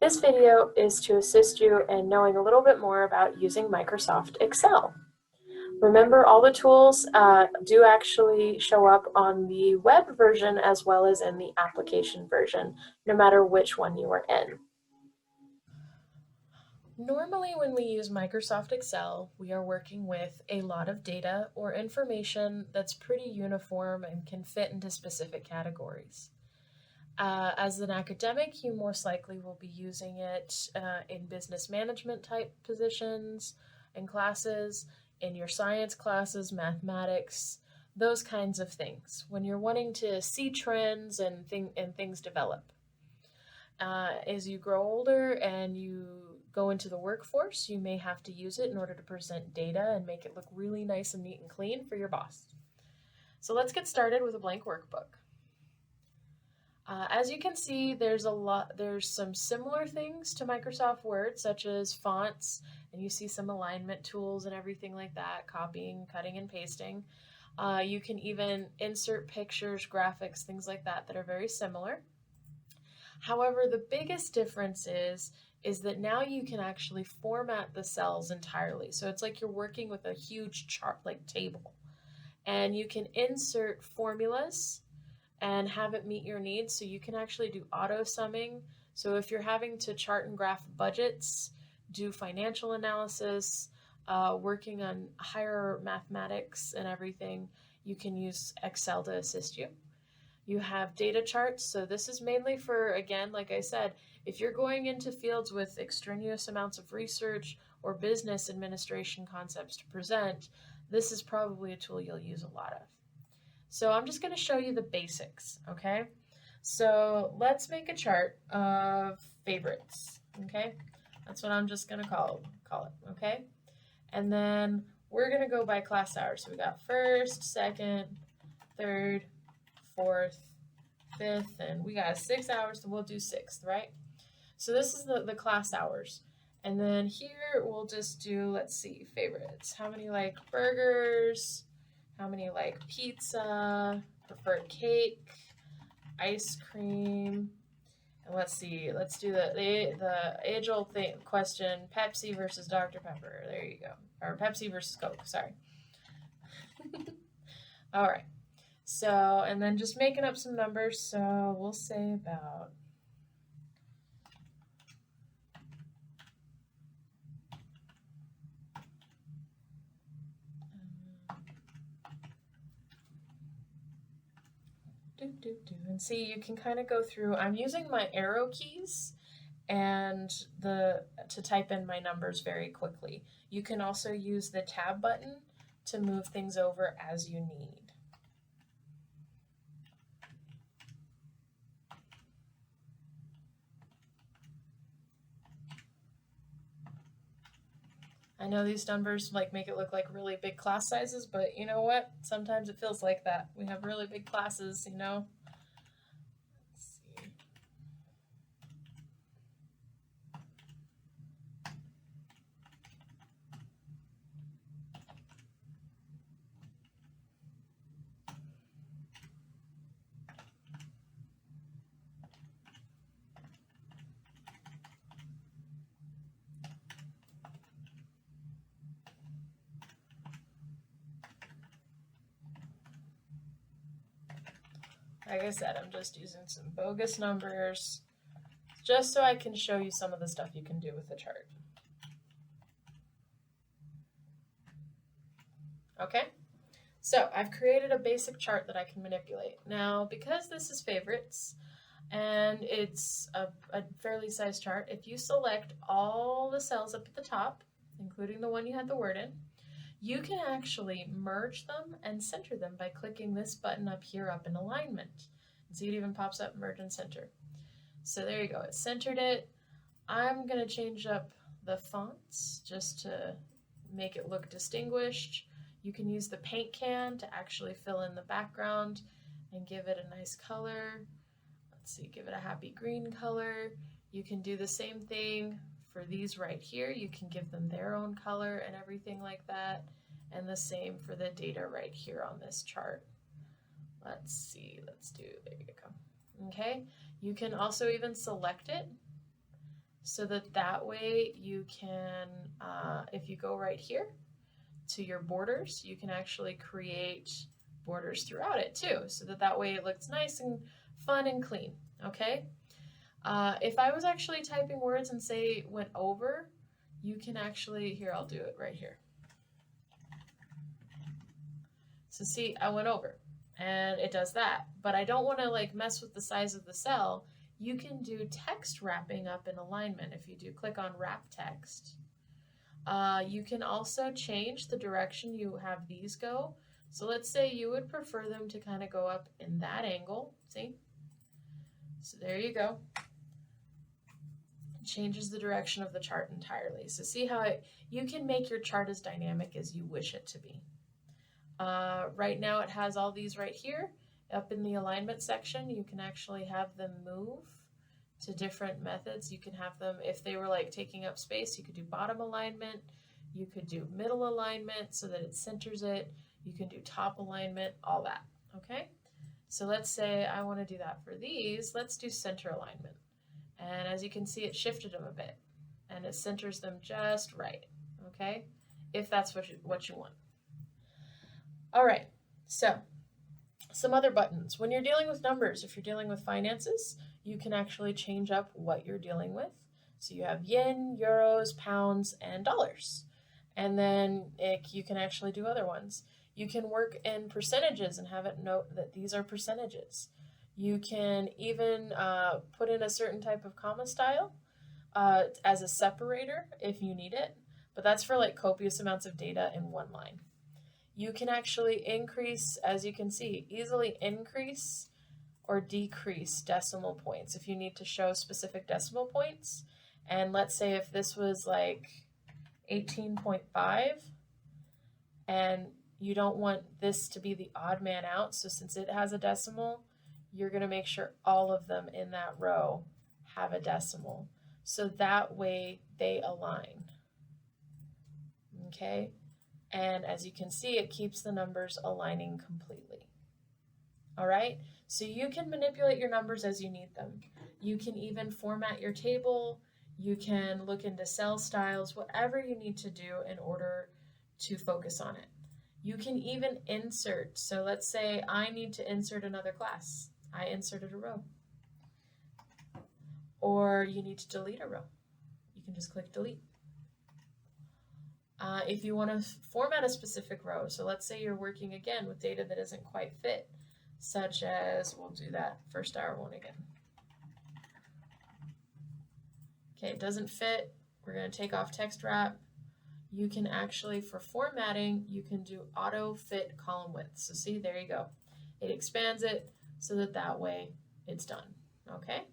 This video is to assist you in knowing a little bit more about using Microsoft Excel. Remember, all the tools do actually show up on the web version as well as in the application version, no matter which one you are in. Normally, when we use Microsoft Excel, we are working with a lot of data or information that's pretty uniform and can fit into specific categories. As an academic, you most likely will be using it in business management type positions and classes, in your science classes, mathematics, those kinds of things, when you're wanting to see trends and things develop. As you grow older and you go into the workforce, you may have to use it in order to present data and make it look really nice and neat and clean for your boss. So let's get started with a blank workbook. As you can see, there's some similar things to Microsoft Word, such as fonts, and you see some alignment tools and everything like that, copying, cutting, and pasting. You can even insert pictures, graphics, things like that are very similar. However, the biggest difference is that now you can actually format the cells entirely. So it's like you're working with a huge chart, like table, and you can insert formulas and have it meet your needs. So you can actually do auto summing. So if you're having to chart and graph budgets, do financial analysis, working on higher mathematics and everything, you can use Excel to assist you. You have data charts. So this is mainly for, again, like I said, if you're going into fields with extraneous amounts of research or business administration concepts to present, this is probably a tool you'll use a lot of. So I'm just going to show you the basics, okay? So let's make a chart of favorites, okay? That's what I'm just going to call it, okay? And then we're going to go by class hours. So we got first, second, third, fourth, fifth, and we got 6 hours, so we'll do sixth, right? So this is the class hours. And then here we'll just do, let's see, favorites. How many like burgers? How many like pizza, preferred cake, ice cream, and let's see, let's do the age-old question, Pepsi versus Dr. Pepper. There you go. Or Pepsi versus Coke, sorry. All right. So, and then just making up some numbers. So we'll say about and see, you can kind of go through. I'm using my arrow keys and to type in my numbers very quickly. You can also use the tab button to move things over as you need. I know these numbers make it look like really big class sizes, but you know what? Sometimes it feels like that. We have really big classes, you know. Let's see. Like I said, I'm just using some bogus numbers just so I can show you some of the stuff you can do with the chart. Okay, so I've created a basic chart that I can manipulate. Now, because this is favorites and it's a fairly sized chart, if you select all the cells up at the top, including the one you had the word in, you can actually merge them and center them by clicking this button up here up in alignment. See, it even pops up merge and center. So there you go, it centered it. I'm going to change up the fonts just to make it look distinguished. You can use the paint can to actually fill in the background and give it a nice color. Let's see, give it a happy green color. You can do the same thing for these right here. You can give them their own color and everything like that. And the same for the data right here on this chart. Let's see, there you go. Okay, you can also even select it. so that that way you can, if you go right here to your borders, you can actually create borders throughout it too, so that that way it looks nice and fun and clean, okay? If I was actually typing words and say went over, you can actually, here, I'll do it right here. So see, I went over and it does that, but I don't want to like mess with the size of the cell. You can do text wrapping up in alignment. If you do click on wrap text, you can also change the direction you have these go. So let's say you would prefer them to kind of go up in that angle, see? So there you go. It changes the direction of the chart entirely. So see how you can make your chart as dynamic as you wish it to be. Right now it has all these right here. Up in the alignment section, you can actually have them move to different methods. You can have them, if they were like taking up space, you could do bottom alignment. You could do middle alignment so that it centers it. You can do top alignment, all that, okay? So let's say I want to do that for these. Let's do center alignment. And as you can see, it shifted them a bit and it centers them just right, okay? If that's what you want. All right, so some other buttons. When you're dealing with numbers, if you're dealing with finances, you can actually change up what you're dealing with. So you have yen, euros, pounds, and dollars. And then you can actually do other ones. You can work in percentages and have it note that these are percentages. You can even put in a certain type of comma style as a separator if you need it, but that's for like copious amounts of data in one line. You can actually increase, as you can see, easily increase or decrease decimal points if you need to show specific decimal points. And let's say if this was like 18.5 and you don't want this to be the odd man out, so since it has a decimal, you're going to make sure all of them in that row have a decimal. So that way they align. Okay? And as you can see, it keeps the numbers aligning completely. All right, so you can manipulate your numbers as you need them. You can even format your table. You can look into cell styles, whatever you need to do in order to focus on it. You can even insert. So let's say I need to insert another class. I inserted a row. Or you need to delete a row. You can just click delete. If you want to format a specific row, so let's say you're working again with data that isn't quite fit, such as, we'll do that first hour one again. Okay, it doesn't fit. We're going to take off text wrap. You can actually, for formatting, you can do auto fit column width. So see, there you go. It expands it so that that way it's done. Okay?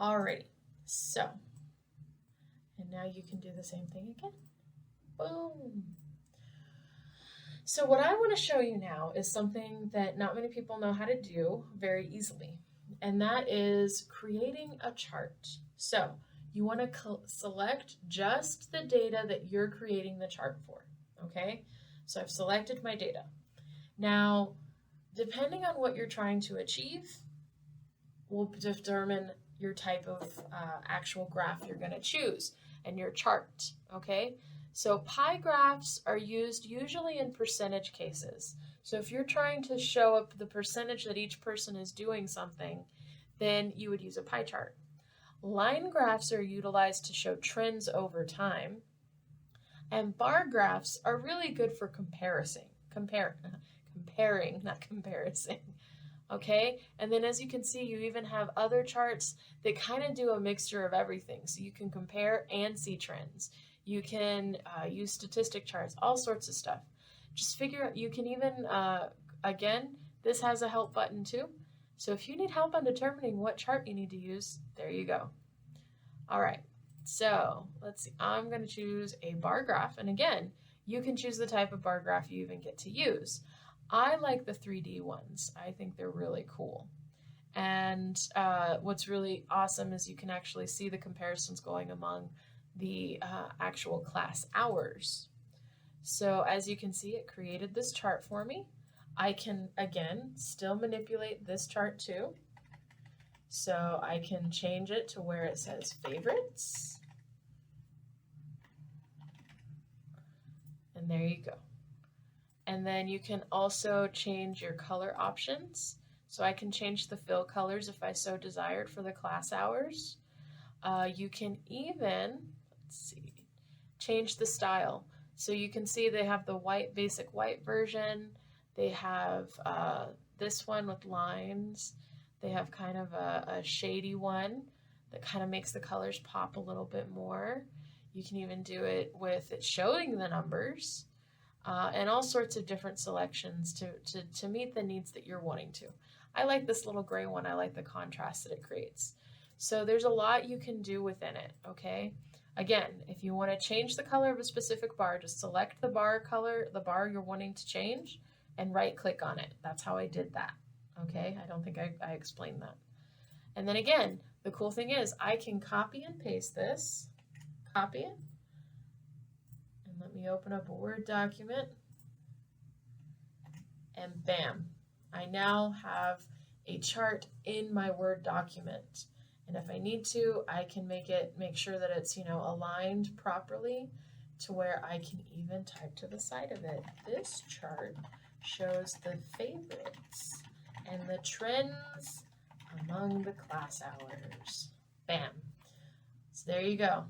Alrighty, so. And now you can do the same thing again. Boom. So what I want to show you now is something that not many people know how to do very easily. And that is creating a chart. So you want to select just the data that you're creating the chart for. Okay? So I've selected my data. Now, depending on what you're trying to achieve, will determine your type of actual graph you're going to choose and your chart, okay? So pie graphs are used usually in percentage cases. So if you're trying to show up the percentage that each person is doing something, then you would use a pie chart. Line graphs are utilized to show trends over time, and bar graphs are really good for comparing, not comparison. Okay, and then as you can see, you even have other charts that kind of do a mixture of everything. So you can compare and see trends. You can use statistic charts, all sorts of stuff. Just figure out, you can even, again, this has a help button too. So if you need help on determining what chart you need to use, there you go. All right, so let's see, I'm going to choose a bar graph. And again, you can choose the type of bar graph you even get to use. I like the 3D ones. I think they're really cool. And what's really awesome is you can actually see the comparisons going among the actual class hours. So as you can see, it created this chart for me. I can, again, still manipulate this chart too. So I can change it to where it says favorites. And there you go. And then you can also change your color options. So I can change the fill colors if I so desired for the class hours. You can even, let's see, change the style. So you can see they have the white, basic white version. They have this one with lines. They have kind of a shady one that kind of makes the colors pop a little bit more. You can even do it with it showing the numbers and all sorts of different selections to meet the needs that you're wanting to. I like this little gray one. I like the contrast that it creates. So there's a lot you can do within it, okay? Again, if you want to change the color of a specific bar, just select the bar color, the bar you're wanting to change, and right-click on it. That's how I did that, okay? I don't think I explained that. And then again, the cool thing is I can copy and paste this, copy it, and let me open up a Word document, and bam, I now have a chart in my Word document. And if I need to, I can make sure that it's, aligned properly to where I can even type to the side of it. This chart shows the favorites and the trends among the class hours. Bam. So there you go.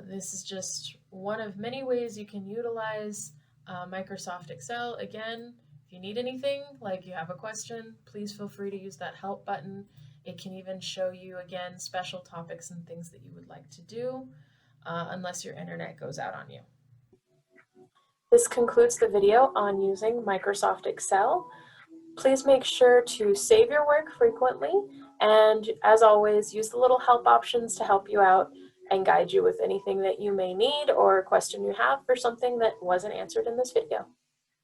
This is just one of many ways you can utilize Microsoft Excel. Again, if you need anything, like you have a question, please feel free to use that help button. It can even show you, again, special topics and things that you would like to do, unless your internet goes out on you. This concludes the video on using Microsoft Excel. Please make sure to save your work frequently, and as always, use the little help options to help you out and guide you with anything that you may need or question you have for something that wasn't answered in this video.